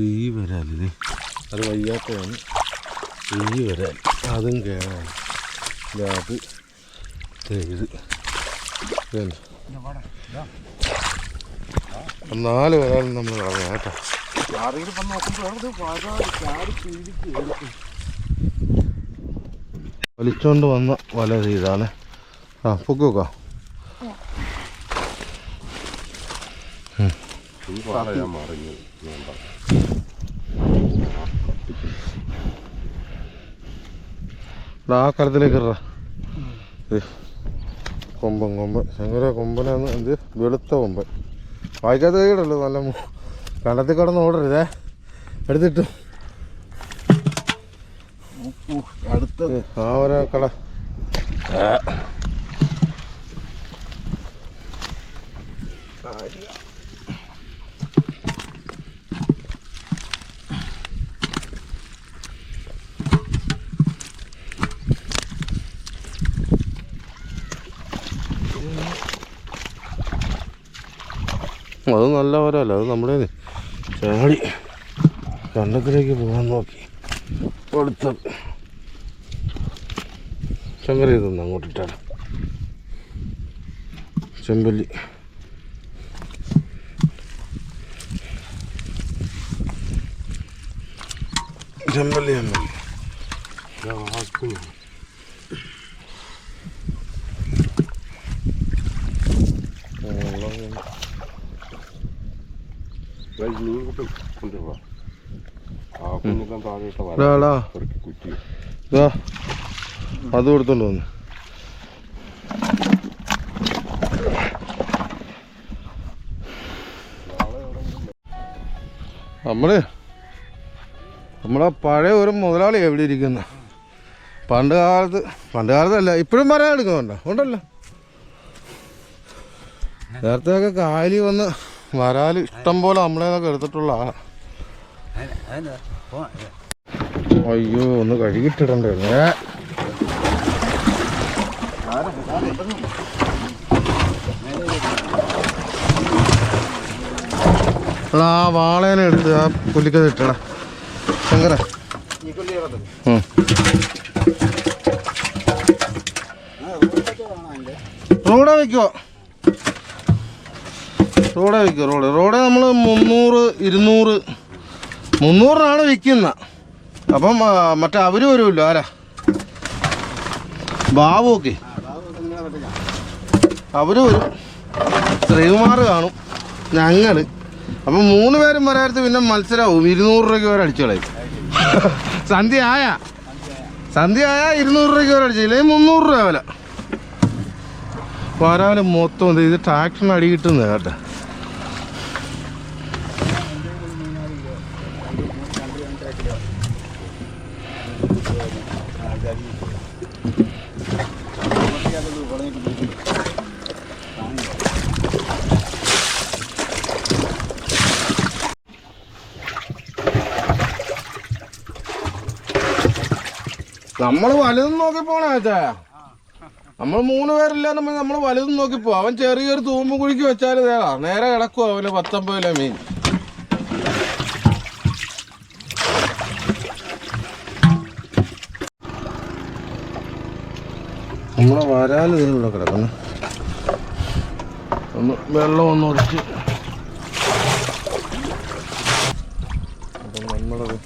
ഈ വരാലിത് അത് വയ്യാത്തതാണ്. ഈ വരാൽ അതും കേടാണ്. അത് ഇത് 4 വരാലും നമ്മൾ കളയാം കേട്ടോ. വലിച്ചോണ്ട് വന്ന വല ഇതാണ്. ആ പൊക്കി വെക്കാം.
ഈ പാറ ഞാൻ മറിഞ്ഞു
ആ കലത്തിലേക്ക് ഇറ. കൊമ്പൻ ശങ്കര കൊമ്പനാന്ന്. എന്ത് വെളുത്ത കൊമ്പൻ. വായിക്കാത്ത കൈയിടല്ലോ. നല്ല കണ്ടത്തിൽ കിടന്ന് ഓടരുതേ. എടുത്തിട്ടു
അടുത്തത്
ആ ഒരാ കട. അത് നല്ല ഓരല്ല. അത് നമ്മുടെ ചാടി കണ്ടത്തിലേക്ക് പോകാൻ നോക്കി കൊടുത്തത്. ശങ്കര ഇതൊന്ന് അങ്ങോട്ടിട്ടാണ്. ചെമ്പല്ലി ചെമ്പല്ലി
കൊണ്ടുപോവാ. ആ കുഞ്ഞിക്കാൻ താഴെയിട്ട പെറുക്കി കുറ്റി.
അത് കൊടുത്തോണ്ട് വന്നു. നമ്മളെ പഴയ ഒരു മുതലാളി എവിടെ ഇരിക്കുന്ന. പണ്ട് കാലത്തല്ല ഇപ്പോഴും പറയാൻ എടുക്കുന്നുണ്ടോ? ഉണ്ടല്ലോ. നേരത്തെയൊക്കെ കായലി വന്ന് വരാൽ ഇഷ്ടം പോലെ നമ്മളേന്നൊക്കെ എടുത്തിട്ടുള്ള ആളാണ്. അയ്യോ ഒന്ന് കഴുകിട്ടിടണ്ടേ. ആ വാളേനെ എടുത്ത് ആ പുല്ലിക്കത് ഇട്ടടാ ശങ്കര. റോഡേ വയ്ക്കുവോ? റോഡേ വയ്ക്കുമോ? റോഡേ നമ്മൾ 300 200 300-നാണ് വിൽക്കുന്നത്. അപ്പം മറ്റേ അവർ വരുമല്ലോ. ആരാ? ബാബുവൊക്കെ അവർ വരും. ശ്രീകുമാർ കാണും, ഞങ്ങൾ. അപ്പം 3 പേരും വരാത്ത പിന്നെ മത്സരമാവും. 200 രൂപയ്ക്ക് വരെ അടിച്ചു കളയും. സന്ധ്യ ആയാ 200 രൂപയ്ക്ക് വരെ അടിച്ചു. ഇല്ലെങ്കിൽ 300 രൂപ വില. വരാല് മൊത്തം ഇത് ട്രാക്ടറിന് അടി കിട്ടുന്നത് കേട്ടോ. നമ്മൾ വലുതും നോക്കി പോണ ചായ. നമ്മൾ 3 പേരില്ല നമ്മൾ വലുതും നോക്കിപ്പോ. അവൻ ചെറിയൊരു തൂമ്പ് കുഴിക്ക് വെച്ചാൽ നേരെ കിടക്കുവോ അവന് 19 കിലോ മീൻ. നമ്മളെ വരാൽ ഇതിലൂടെ കിടക്കുന്നു. ഒന്ന് വെള്ളം ഒന്ന് ഒഴിച്ച് അപ്പം നമ്മളത്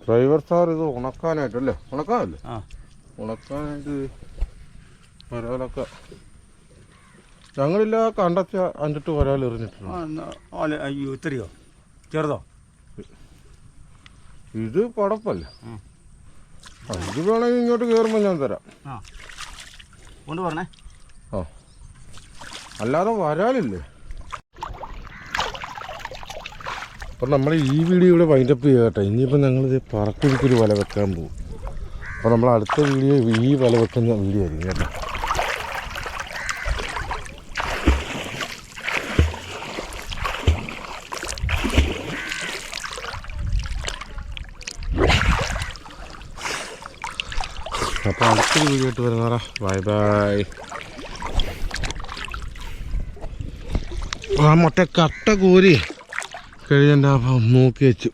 ഡ്രൈവർ സാർ ഇത് ഉണക്കാനായിട്ടല്ലേ? ഉണക്കാനല്ലേ? ഉണക്കാനായിട്ട് വരാലൊക്കെ ഞങ്ങളില്ല കണ്ടച്ച അഞ്ചിട്ട് വരാൽ എറിഞ്ഞിട്ടുണ്ട്.
ഇത്രയോ ചെറുതോ?
ഇത് പടപ്പല്ല. ഇത് വേണമെങ്കിൽ ഇങ്ങോട്ട് കയറുമ്പോൾ ഞാൻ തരാം.
കൊണ്ട് പറഞ്ഞേ.
ആ അല്ലാതെ വരാലില്ലേ. അപ്പം നമ്മൾ ഈ വീഡിയോ ഇവിടെ വൈൻഡപ്പ് ചെയ്യുക കേട്ടോ. ഇനിയിപ്പോൾ ഞങ്ങളിത് പറക്കുഴിക്കൊരു വല വെക്കാൻ പോകും. അപ്പോൾ നമ്മൾ അടുത്ത വീഡിയോ ഈ വല വെക്കുന്ന വീഡിയോ ആയിരിക്കും കേട്ടോ. അപ്പോൾ അടുത്തൊരു വീഡിയോ ആയിട്ട് വരുന്നതാ. Bye bye. ആ മറ്റേ കട്ട കോരി കഴിഞ്ഞ നോക്കി വെച്ചു.